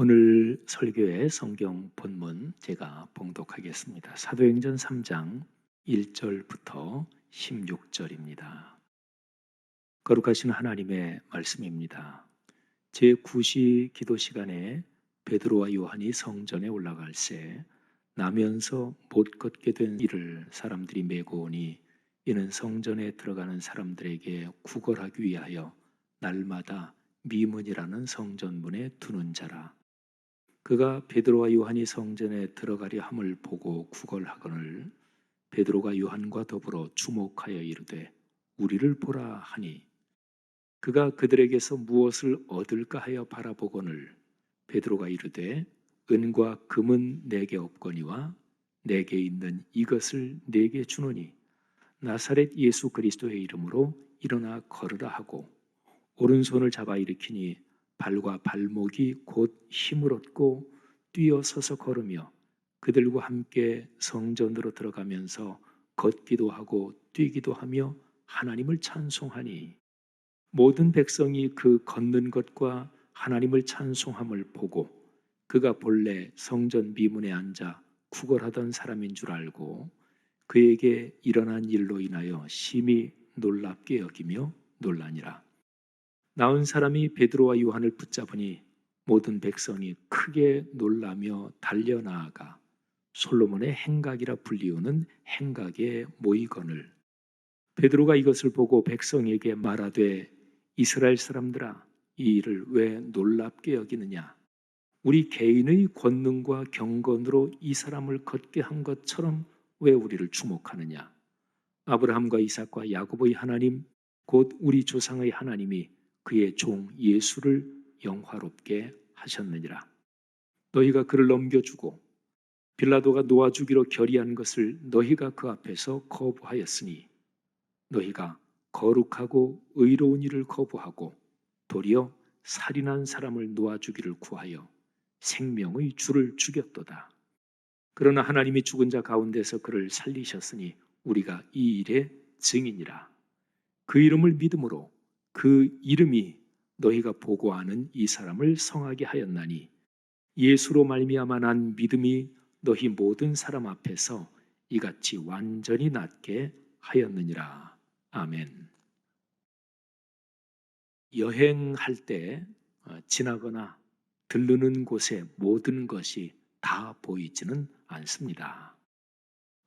오늘 설교의 성경 본문 제가 봉독하겠습니다. 사도행전 3장 1절부터 16절입니다. 거룩하신 하나님의 말씀입니다. 제9시 기도 시간에 베드로와 요한이 성전에 올라갈새 나면서 못 걷게 된 이를 사람들이 메고 오니 이는 성전에 들어가는 사람들에게 구걸하기 위하여 날마다 미문이라는 성전문에 두는 자라. 그가 베드로와 요한이 성전에 들어가려 함을 보고 구걸하거늘 베드로가 요한과 더불어 주목하여 이르되 우리를 보라 하니 그가 그들에게서 무엇을 얻을까 하여 바라보거늘 베드로가 이르되 은과 금은 내게 없거니와 내게 있는 이것을 내게 주노니 나사렛 예수 그리스도의 이름으로 일어나 걸으라 하고 오른손을 잡아 일으키니 발과 발목이 곧 힘을 얻고 뛰어서서 걸으며 그들과 함께 성전으로 들어가면서 걷기도 하고 뛰기도 하며 하나님을 찬송하니 모든 백성이 그 걷는 것과 하나님을 찬송함을 보고 그가 본래 성전 미문에 앉아 구걸하던 사람인 줄 알고 그에게 일어난 일로 인하여 심히 놀랍게 여기며 놀라니라. 나은 사람이 베드로와 요한을 붙잡으니 모든 백성이 크게 놀라며 달려나아가 솔로몬의 행각이라 불리우는 행각에 모이거늘 베드로가 이것을 보고 백성에게 말하되 이스라엘 사람들아 이 일을 왜 놀랍게 여기느냐 우리 개인의 권능과 경건으로 이 사람을 걷게 한 것처럼 왜 우리를 주목하느냐 아브라함과 이삭과 야곱의 하나님 곧 우리 조상의 하나님이 그의 종 예수를 영화롭게 하셨느니라. 너희가 그를 넘겨주고 빌라도가 놓아주기로 결의한 것을 너희가 그 앞에서 거부하였으니 너희가 거룩하고 의로운 일을 거부하고 도리어 살인한 사람을 놓아주기를 구하여 생명의 주를 죽였도다. 그러나 하나님이 죽은 자 가운데서 그를 살리셨으니 우리가 이 일의 증인이라. 그 이름을 믿음으로 그 이름이 너희가 보고 아는 이 사람을 성하게 하였나니 예수로 말미암아 난 믿음이 너희 모든 사람 앞에서 이같이 완전히 낫게 하였느니라. 아멘. 여행할 때 지나거나 들르는 곳에 모든 것이 다 보이지는 않습니다.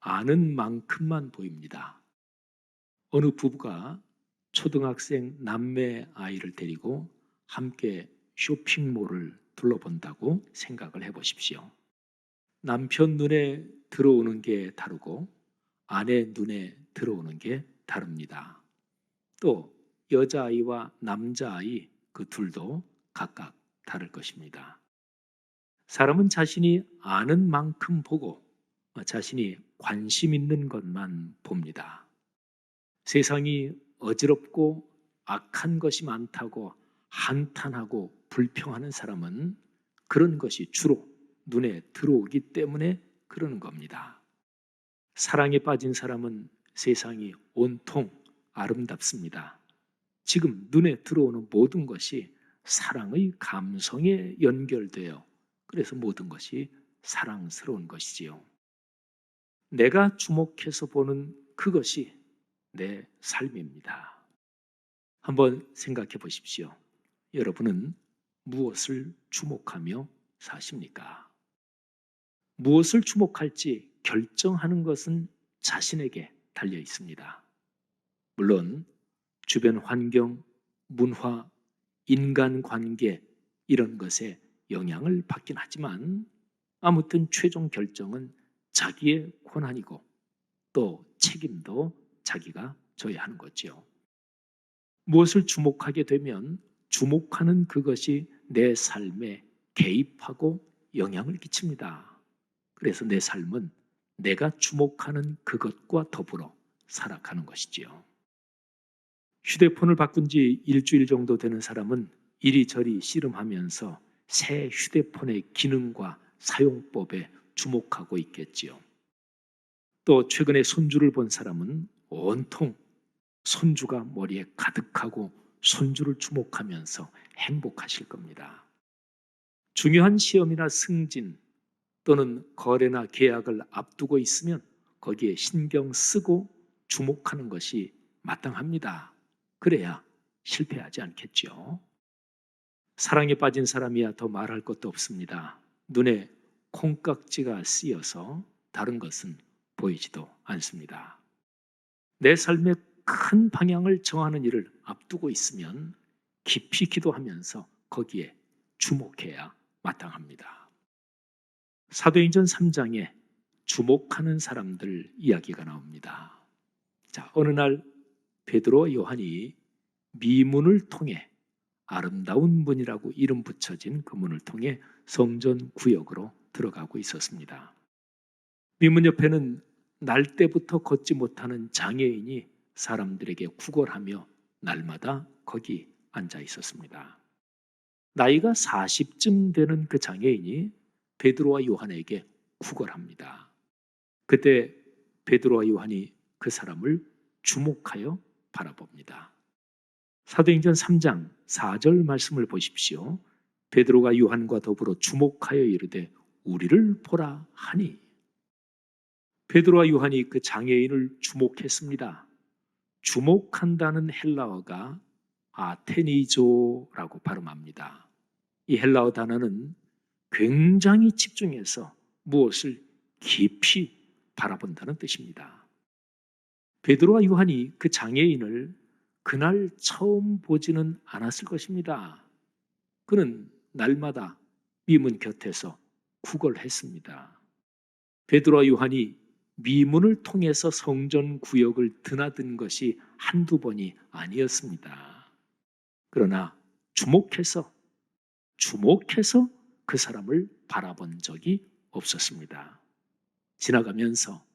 아는 만큼만 보입니다. 어느 부부가 초등학생 남매 아이를 데리고 함께 쇼핑몰을 둘러본다고 생각을 해보십시오. 남편 눈에 들어오는 게 다르고 아내 눈에 들어오는 게 다릅니다. 또 여자아이와 남자아이 그 둘도 각각 다를 것입니다. 사람은 자신이 아는 만큼 보고 자신이 관심 있는 것만 봅니다. 세상이 어지럽고 악한 것이 많다고 한탄하고 불평하는 사람은 그런 것이 주로 눈에 들어오기 때문에 그러는 겁니다. 사랑에 빠진 사람은 세상이 온통 아름답습니다. 지금 눈에 들어오는 모든 것이 사랑의 감성에 연결되어 그래서 모든 것이 사랑스러운 것이지요. 내가 주목해서 보는 그것이 내 삶입니다. 한번 생각해 보십시오. 여러분은 무엇을 주목하며 사십니까? 무엇을 주목할지 결정하는 것은 자신에게 달려 있습니다. 물론 주변 환경, 문화, 인간관계 이런 것에 영향을 받긴 하지만 아무튼 최종 결정은 자기의 권한이고 또 책임도 자기가 져야 하는 거죠. 무엇을 주목하게 되면 주목하는 그것이 내 삶에 개입하고 영향을 끼칩니다. 그래서 내 삶은 내가 주목하는 그것과 더불어 살아가는 것이지요. 휴대폰을 바꾼 지 일주일 정도 되는 사람은 이리저리 씨름하면서 새 휴대폰의 기능과 사용법에 주목하고 있겠지요. 또 최근에 손주를 본 사람은 온통 손주가 머리에 가득하고 손주를 주목하면서 행복하실 겁니다. 중요한 시험이나 승진 또는 거래나 계약을 앞두고 있으면 거기에 신경 쓰고 주목하는 것이 마땅합니다. 그래야 실패하지 않겠죠. 사랑에 빠진 사람이야 더 말할 것도 없습니다. 눈에 콩깍지가 씌어서 다른 것은 보이지도 않습니다. 내 삶의 큰 방향을 정하는 일을 앞두고 있으면 깊이 기도하면서 거기에 주목해야 마땅합니다. 사도행전 3장에 주목하는 사람들 이야기가 나옵니다. 자, 어느 날 베드로와 요한이 미문을 통해 아름다운 문이라고 이름 붙여진 그 문을 통해 성전 구역으로 들어가고 있었습니다. 미문 옆에는 날 때부터 걷지 못하는 장애인이 사람들에게 구걸하며 날마다 거기 앉아 있었습니다. 나이가 40쯤 되는 그 장애인이 베드로와 요한에게 구걸합니다. 그때 베드로와 요한이 그 사람을 주목하여 바라봅니다. 사도행전 3장 4절 말씀을 보십시오. 베드로가 요한과 더불어 주목하여 이르되 우리를 보라 하니. 베드로와 요한이 그 장애인을 주목했습니다. 주목한다는 헬라어가 아테니조라고 발음합니다. 이 헬라어 단어는 굉장히 집중해서 무엇을 깊이 바라본다는 뜻입니다. 베드로와 요한이 그 장애인을 그날 처음 보지는 않았을 것입니다. 그는 날마다 미문 곁에서 구걸했습니다. 베드로와 요한이 미문을 통해서 성전 구역을 드나든 것이 한두 번이 아니었습니다. 그러나 주목해서 그 사람을 바라본 적이 없었습니다. 지나가면서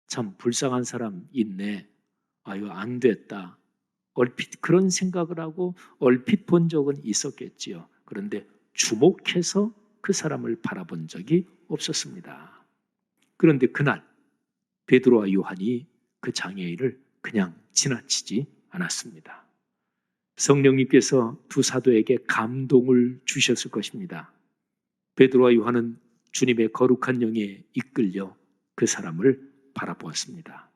참 불쌍한 사람 있네. 아유, 안 됐다. 얼핏 그런 생각을 하고 얼핏 본 적은 있었겠지요. 그런데 주목해서 그 사람을 바라본 적이 없었습니다. 그런데 그날 베드로와 요한이 그 장애인을 그냥 지나치지 않았습니다. 성령님께서 두 사도에게 감동을 주셨을 것입니다. 베드로와 요한은 주님의 거룩한 영에 이끌려 그 사람을 바라보았습니다.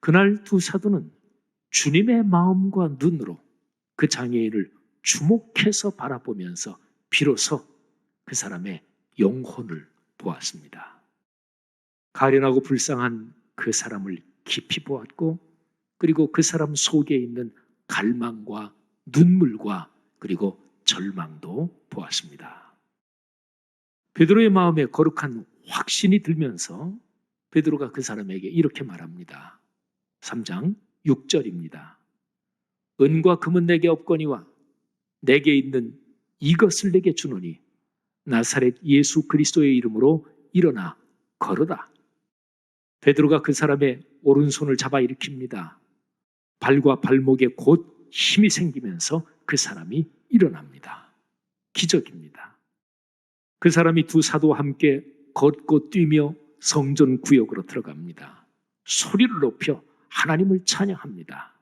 그날 두 사도는 주님의 마음과 눈으로 그 장애인을 주목해서 바라보면서 비로소 그 사람의 영혼을 보았습니다. 가련하고 불쌍한 그 사람을 깊이 보았고, 그리고 그 사람 속에 있는 갈망과 눈물과 그리고 절망도 보았습니다. 베드로의 마음에 거룩한 확신이 들면서 베드로가 그 사람에게 이렇게 말합니다. 3장 6절입니다. 은과 금은 내게 없거니와 내게 있는 이것을 내게 주노니 나사렛 예수 그리스도의 이름으로 일어나 걸어라. 베드로가 그 사람의 오른손을 잡아 일으킵니다. 발과 발목에 곧 힘이 생기면서 그 사람이 일어납니다. 기적입니다. 그 사람이 두 사도와 함께 걷고 뛰며 성전 구역으로 들어갑니다. 소리를 높여 하나님을 찬양합니다.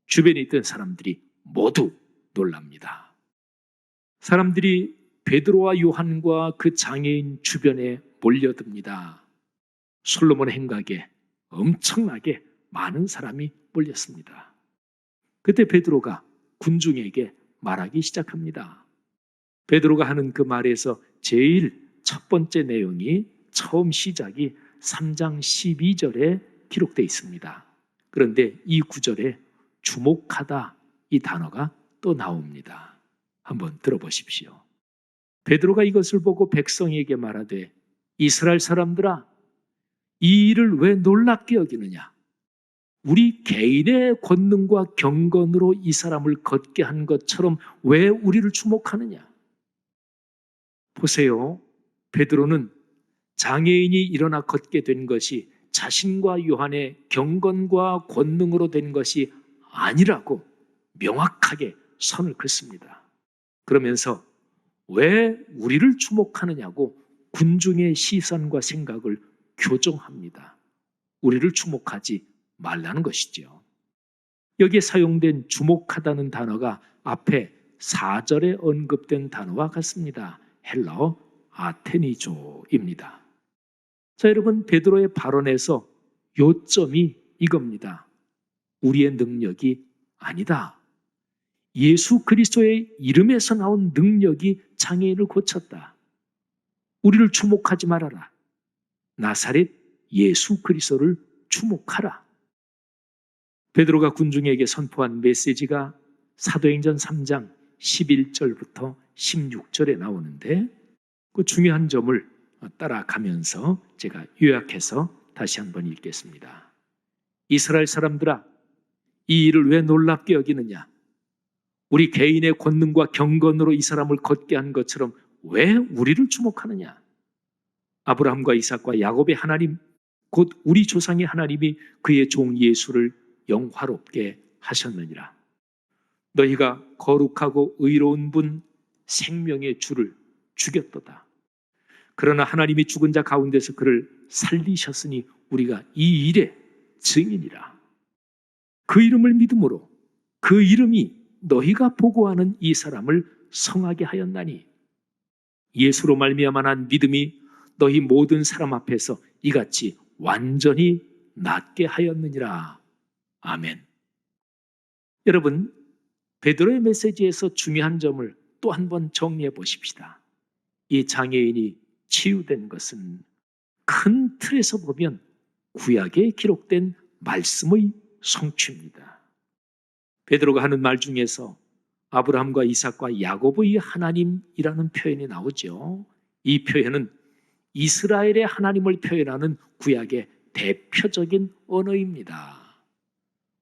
주변에 있던 사람들이 모두 놀랍니다. 사람들이 베드로와 요한과 그 장애인 주변에 몰려듭니다. 솔로몬 행각에 엄청나게 많은 사람이 몰렸습니다. 그때 베드로가 군중에게 말하기 시작합니다. 베드로가 하는 그 말에서 제일 첫 번째 내용이 처음 시작이 3장 12절에 기록되어 있습니다. 그런데 이 구절에 주목하다 이 단어가 또 나옵니다. 한번 들어보십시오. 베드로가 이것을 보고 백성에게 말하되 이스라엘 사람들아 이 일을 왜 놀랍게 여기느냐? 우리 개인의 권능과 경건으로 이 사람을 걷게 한 것처럼 왜 우리를 주목하느냐? 보세요. 베드로는 장애인이 일어나 걷게 된 것이 자신과 요한의 경건과 권능으로 된 것이 아니라고 명확하게 선을 긋습니다. 그러면서 왜 우리를 주목하느냐고 군중의 시선과 생각을 교정합니다. 우리를 주목하지 말라는 것이죠. 여기에 사용된 주목하다는 단어가 앞에 4절에 언급된 단어와 같습니다. 헬라어 아테니조입니다. 자, 여러분, 베드로의 발언에서 요점이 이겁니다. 우리의 능력이 아니다. 예수 그리스도의 이름에서 나온 능력이 장애인을 고쳤다. 우리를 주목하지 말아라. 나사렛 예수 그리스도를 주목하라. 베드로가 군중에게 선포한 메시지가 사도행전 3장 11절부터 16절에 나오는데 그 중요한 점을 따라가면서 제가 요약해서 다시 한번 읽겠습니다. 이스라엘 사람들아, 이 일을 왜 놀랍게 여기느냐? 우리 개인의 권능과 경건으로 이 사람을 걷게 한 것처럼 왜 우리를 주목하느냐? 아브라함과 이삭과 야곱의 하나님, 곧 우리 조상의 하나님이 그의 종 예수를 영화롭게 하셨느니라. 너희가 거룩하고 의로운 분 생명의 주를 죽였도다. 그러나 하나님이 죽은 자 가운데서 그를 살리셨으니 우리가 이 일의 증인이라. 그 이름을 믿음으로 그 이름이 너희가 보고하는 이 사람을 성하게 하였나니 예수로 말미암아 난 믿음이 너희 모든 사람 앞에서 이같이 완전히 낫게 하였느니라. 아멘. 여러분, 베드로의 메시지에서 중요한 점을 또 한 번 정리해 보십시다. 이 장애인이 치유된 것은 큰 틀에서 보면 구약에 기록된 말씀의 성취입니다. 베드로가 하는 말 중에서 아브라함과 이삭과 야곱의 하나님이라는 표현이 나오죠. 이 표현은 이스라엘의 하나님을 표현하는 구약의 대표적인 언어입니다.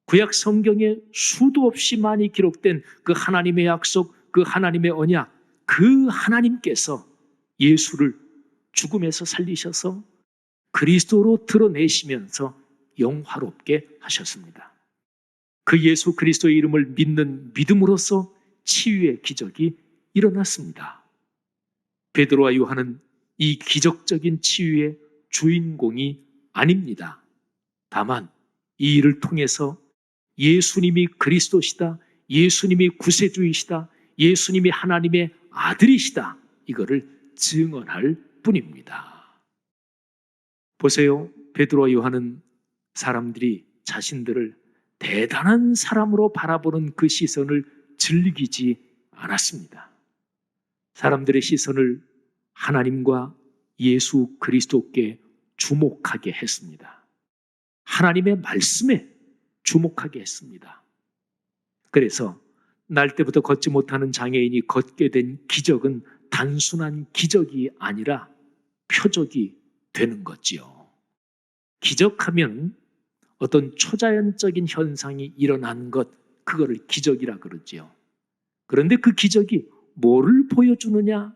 구약 성경에 수도 없이 많이 기록된 그 하나님의 약속, 그 하나님의 언약, 그 하나님께서 예수를 죽음에서 살리셔서 그리스도로 드러내시면서 영화롭게 하셨습니다. 그 예수 그리스도의 이름을 믿는 믿음으로써 치유의 기적이 일어났습니다. 베드로와 요한은 이 기적적인 치유의 주인공이 아닙니다. 다만 이 일을 통해서 예수님이 그리스도시다, 예수님이 구세주이시다, 예수님이 하나님의 아들이시다, 이거를 증언할 뿐입니다. 보세요. 베드로와 요한은 사람들이 자신들을 대단한 사람으로 바라보는 그 시선을 즐기지 않았습니다. 사람들의 시선을 하나님과 예수 그리스도께 주목하게 했습니다. 하나님의 말씀에 주목하게 했습니다. 그래서 날 때부터 걷지 못하는 장애인이 걷게 된 기적은 단순한 기적이 아니라 표적이 되는 거지요. 기적하면 어떤 초자연적인 현상이 일어난 것, 그거를 기적이라 그러지요. 그런데 그 기적이 뭐를 보여주느냐,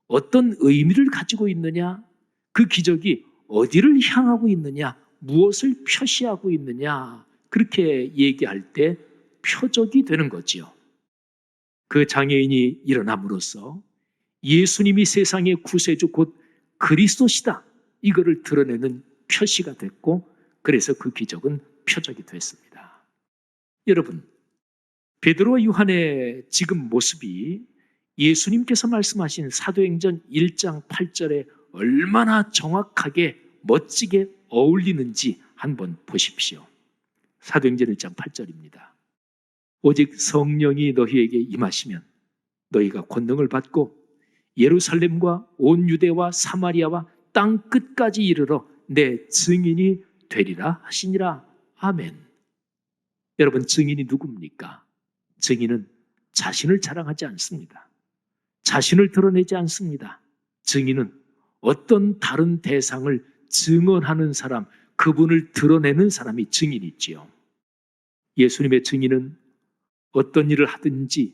어떤 의미를 가지고 있느냐, 그 기적이 어디를 향하고 있느냐, 무엇을 표시하고 있느냐, 그렇게 얘기할 때 표적이 되는 거지요. 그 장애인이 일어남으로써 예수님이 세상의 구세주 곧 그리스도시다, 이거를 드러내는 표시가 됐고, 그래서 그 기적은 표적이 됐습니다. 여러분, 베드로와 요한의 지금 모습이 예수님께서 말씀하신 사도행전 1장 8절에 얼마나 정확하게 멋지게 어울리는지 한번 보십시오. 사도행전 1장 8절입니다. 오직 성령이 너희에게 임하시면 너희가 권능을 받고 예루살렘과 온 유대와 사마리아와 땅 끝까지 이르러 내 증인이 되리라 하시니라. 아멘. 여러분, 증인이 누굽니까? 증인은 자신을 자랑하지 않습니다. 자신을 드러내지 않습니다. 증인은 어떤 다른 대상을 증언하는 사람, 그분을 드러내는 사람이 증인이지요. 예수님의 증인은 어떤 일을 하든지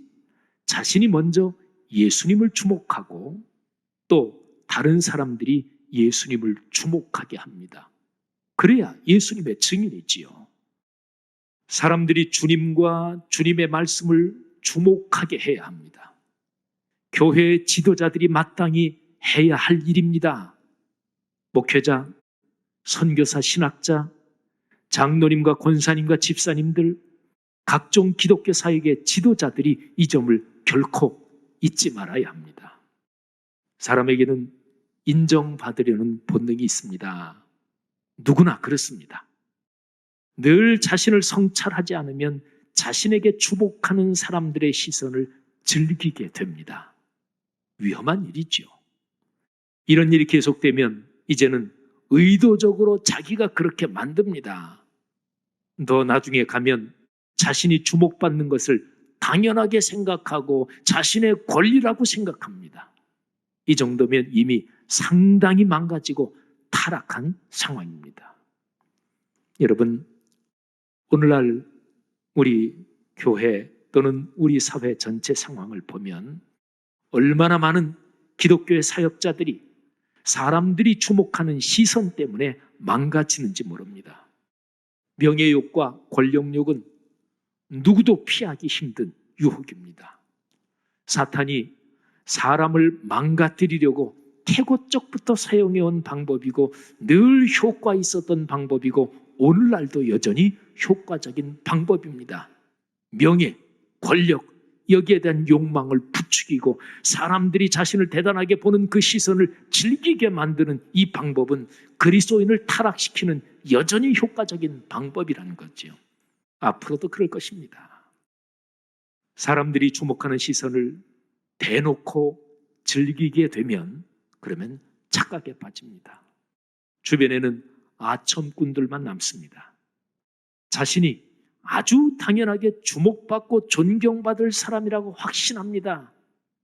자신이 먼저 예수님을 주목하고 또 다른 사람들이 예수님을 주목하게 합니다. 그래야 예수님의 증인이지요. 사람들이 주님과 주님의 말씀을 주목하게 해야 합니다. 교회의 지도자들이 마땅히 해야 할 일입니다. 목회자, 선교사, 신학자, 장로님과 권사님과 집사님들, 각종 기독교 사역의 지도자들이 이 점을 결코 잊지 말아야 합니다. 사람에게는 인정받으려는 본능이 있습니다. 누구나 그렇습니다. 늘 자신을 성찰하지 않으면 자신에게 주목하는 사람들의 시선을 즐기게 됩니다. 위험한 일이죠. 이런 일이 계속되면 이제는 의도적으로 자기가 그렇게 만듭니다. 더 나중에 가면 자신이 주목받는 것을 당연하게 생각하고 자신의 권리라고 생각합니다. 이 정도면 이미 상당히 망가지고 타락한 상황입니다. 여러분, 오늘날 우리 교회 또는 우리 사회 전체 상황을 보면 얼마나 많은 기독교의 사역자들이 사람들이 주목하는 시선 때문에 망가지는지 모릅니다. 명예욕과 권력욕은 누구도 피하기 힘든 유혹입니다. 사탄이 사람을 망가뜨리려고 태고적부터 사용해온 방법이고 늘 효과 있었던 방법이고 오늘날도 여전히 효과적인 방법입니다. 명예, 권력, 여기에 대한 욕망을 부추기고 사람들이 자신을 대단하게 보는 그 시선을 즐기게 만드는 이 방법은 그리스도인을 타락시키는 여전히 효과적인 방법이라는 거죠. 앞으로도 그럴 것입니다. 사람들이 주목하는 시선을 대놓고 즐기게 되면 그러면 착각에 빠집니다. 주변에는 아첨꾼들만 남습니다. 자신이 아주 당연하게 주목받고 존경받을 사람이라고 확신합니다.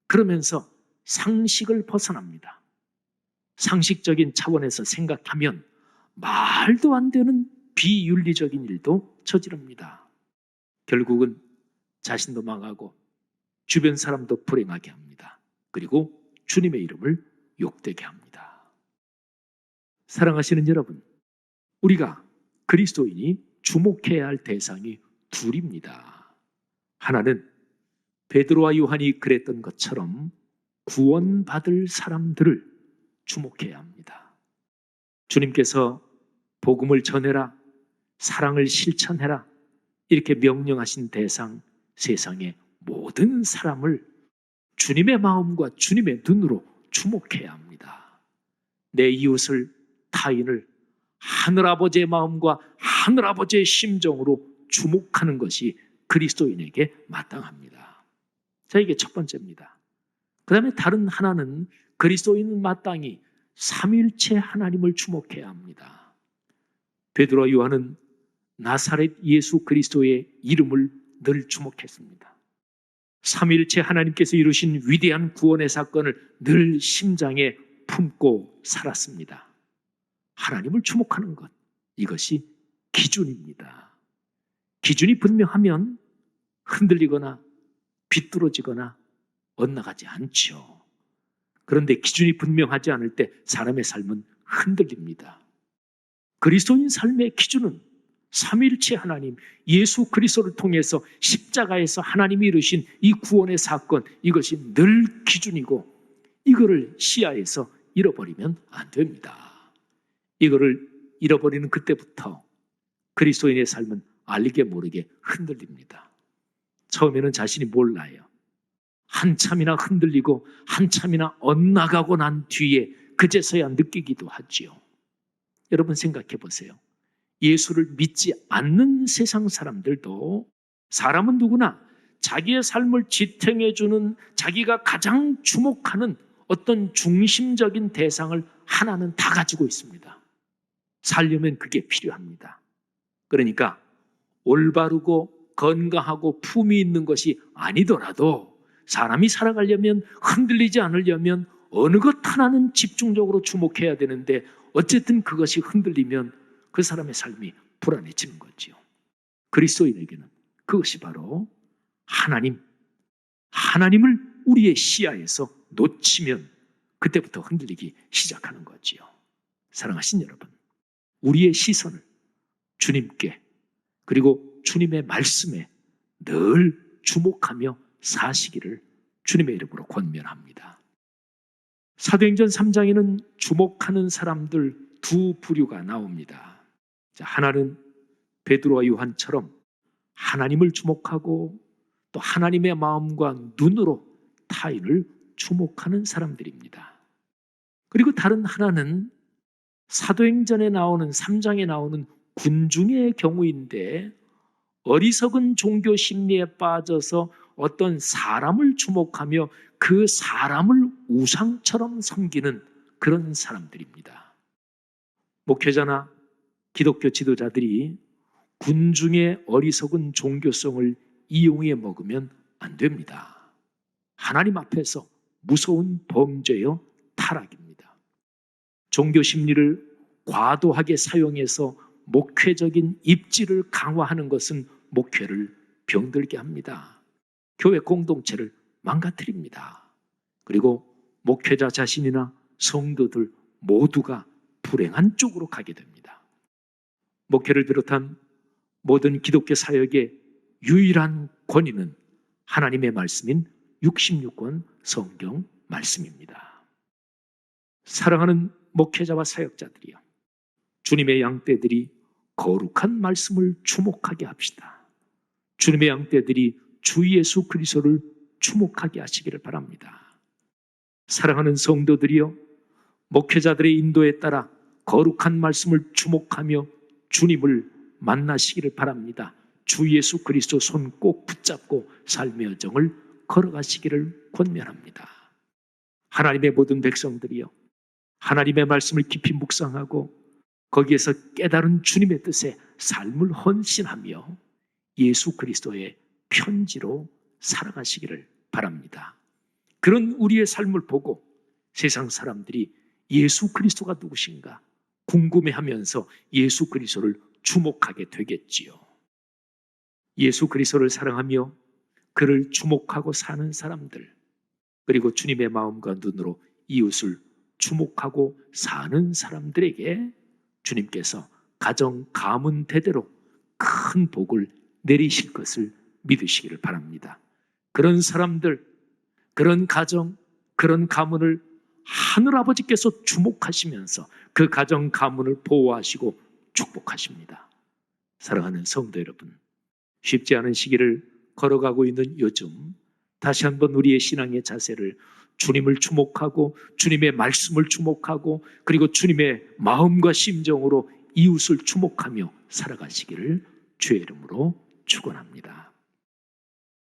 그러면서 상식을 벗어납니다. 상식적인 차원에서 생각하면 말도 안 되는 비윤리적인 일도 저지릅니다. 결국은 자신도 망하고 주변 사람도 불행하게 합니다. 그리고 주님의 이름을 욕되게 합니다. 사랑하시는 여러분, 우리가 그리스도인이 주목해야 할 대상이 둘입니다. 하나는 베드로와 요한이 그랬던 것처럼 구원받을 사람들을 주목해야 합니다. 주님께서 복음을 전해라, 사랑을 실천해라 이렇게 명령하신 대상, 세상의 모든 사람을 주님의 마음과 주님의 눈으로 주목해야 합니다. 내 이웃을, 타인을 하늘아버지의 마음과 하늘아버지의 심정으로 주목하는 것이 그리스도인에게 마땅합니다. 자, 이게 첫 번째입니다. 그 다음에 다른 하나는 그리스도인은 마땅히 삼위일체 하나님을 주목해야 합니다. 베드로와 요한은 나사렛 예수 그리스도의 이름을 늘 주목했습니다. 삼위일체 하나님께서 이루신 위대한 구원의 사건을 늘 심장에 품고 살았습니다. 하나님을 주목하는 것, 이것이 기준입니다. 기준이 분명하면 흔들리거나 비뚤어지거나 엇나가지 않죠. 그런데 기준이 분명하지 않을 때 사람의 삶은 흔들립니다. 그리스도인 삶의 기준은 삼위일체 하나님, 예수 그리스도를 통해서 십자가에서 하나님이 이루신 이 구원의 사건, 이것이 늘 기준이고 이거를 시야에서 잃어버리면 안 됩니다. 이거를 잃어버리는 그때부터 그리스도인의 삶은 알게 모르게 흔들립니다. 처음에는 자신이 몰라요. 한참이나 흔들리고 한참이나 엇나가고 난 뒤에 그제서야 느끼기도 하지요. 여러분 생각해 보세요. 예수를 믿지 않는 세상 사람들도 사람은 누구나 자기의 삶을 지탱해주는 자기가 가장 주목하는 어떤 중심적인 대상을 하나는 다 가지고 있습니다. 살려면 그게 필요합니다. 그러니까 올바르고 건강하고 품위 있는 것이 아니더라도 사람이 살아가려면 흔들리지 않으려면 어느 것 하나는 집중적으로 주목해야 되는데 어쨌든 그것이 흔들리면 그 사람의 삶이 불안해지는 거지요. 그리스도인에게는 그것이 바로 하나님을 우리의 시야에서 놓치면 그때부터 흔들리기 시작하는 거지요. 사랑하신 여러분, 우리의 시선을 주님께 그리고 주님의 말씀에 늘 주목하며 사시기를 주님의 이름으로 권면합니다. 사도행전 3장에는 주목하는 사람들 두 부류가 나옵니다. 하나는 베드로와 요한처럼 하나님을 주목하고 또 하나님의 마음과 눈으로 타인을 주목하는 사람들입니다. 그리고 다른 하나는 사도행전에 나오는 3장에 나오는 군중의 경우인데, 어리석은 종교 심리에 빠져서 어떤 사람을 주목하며 그 사람을 우상처럼 섬기는 그런 사람들입니다. 목회자나 기독교 지도자들이 군중의 어리석은 종교성을 이용해 먹으면 안 됩니다. 하나님 앞에서 무서운 범죄요 타락입니다. 종교 심리를 과도하게 사용해서 목회적인 입지를 강화하는 것은 목회를 병들게 합니다. 교회 공동체를 망가뜨립니다. 그리고 목회자 자신이나 성도들 모두가 불행한 쪽으로 가게 됩니다. 목회를 비롯한 모든 기독교 사역의 유일한 권위는 하나님의 말씀인 66권 성경 말씀입니다. 사랑하는 목회자와 사역자들이여, 주님의 양떼들이 거룩한 말씀을 주목하게 합시다. 주님의 양떼들이 주 예수 그리스도를 주목하게 하시기를 바랍니다. 사랑하는 성도들이여, 목회자들의 인도에 따라 거룩한 말씀을 주목하며 주님을 만나시기를 바랍니다. 주 예수 그리스도 손 꼭 붙잡고 삶의 여정을 걸어가시기를 권면합니다. 하나님의 모든 백성들이여, 하나님의 말씀을 깊이 묵상하고 거기에서 깨달은 주님의 뜻에 삶을 헌신하며 예수 그리스도의 편지로 살아가시기를 바랍니다. 그런 우리의 삶을 보고 세상 사람들이 예수 그리스도가 누구신가 궁금해하면서 예수 그리스도를 주목하게 되겠지요. 예수 그리스도를 사랑하며 그를 주목하고 사는 사람들, 그리고 주님의 마음과 눈으로 이웃을 주목하고 사는 사람들에게 주님께서 가정 가문 대대로 큰 복을 내리실 것을 믿으시기를 바랍니다. 그런 사람들, 그런 가정, 그런 가문을 하늘아버지께서 주목하시면서 그 가정 가문을 보호하시고 축복하십니다. 사랑하는 성도 여러분, 쉽지 않은 시기를 걸어가고 있는 요즘 다시 한번 우리의 신앙의 자세를 주님을 주목하고 주님의 말씀을 주목하고 그리고 주님의 마음과 심정으로 이웃을 주목하며 살아가시기를 주의 이름으로 축원합니다.